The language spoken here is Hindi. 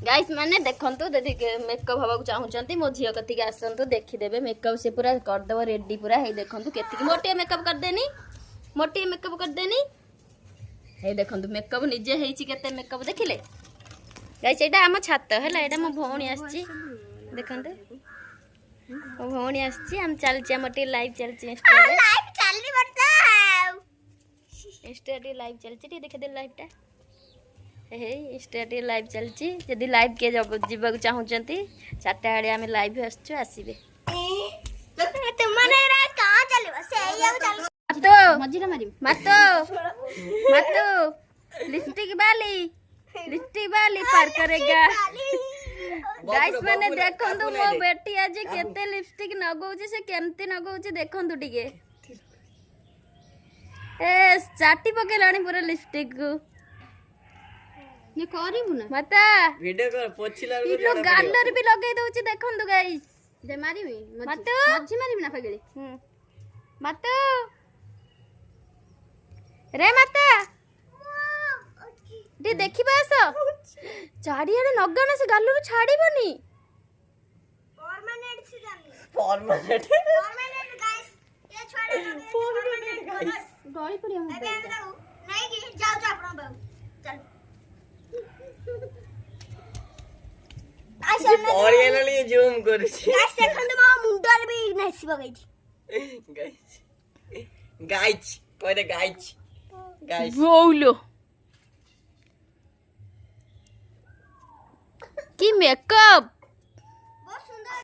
गाइस माने देखंतु ददी मेकअप हवा चाहूचंती मो झियो कतिके आसंतु देखि देबे मेकअप से पूरा कर देबो रेडी पूरा हे देखंतु केतिकी मोटे मेकअप कर देनी मोटे मेकअप कर देनी हे देखंतु मेकअप निजे हेची केते मेकअप देखिले गाइस एटा हम छात हला एटा मो भौणी आछी देखंतु मो भौणी आछी हम चलची हम टी लाइव चलची इंस्टा रे लाइव चलनी बताओ इंस्टा टी लाइव चलची टी देखे दे लाइव टा हे इंस्टा टी लाइव चलची यदि लाइव के जीवा चाहूचंती 4टा बेले आमे लाइव आछू आसीबे तो माने रात कहां चलबो से आइया चल तो मजीरा मारी मातो लिपस्टिक वाली पार करेगा गाइस माने देखंतु मो बेटी आज केते लिपस्टिक नगौची से केमते नगौची देखंतु टिके ए चाटी पकेलाणी पूरा लिपस्टिक को ये करिबु ना माता वीडियो कर पोछिला लो गालर भी लगे दउची देखंतु गाइस दे मारीबी मातो मजी मारीबी ना पगली मातो रे माता डी देखिबा आसो चाड़ियाडे नगना से गालरू छाड़ीबनी परमानेंट गाइस ये छोड़े परमानेंट गाइस गली पड़ी हम नहीं कि जाओ जा अपन बाबू चल और ये ना लिए जूम करूची गाइस देखंतु मा मुंडर भी नसी बगई गाइस गाइस कोई गाइस गाइस बोलो की मेकअप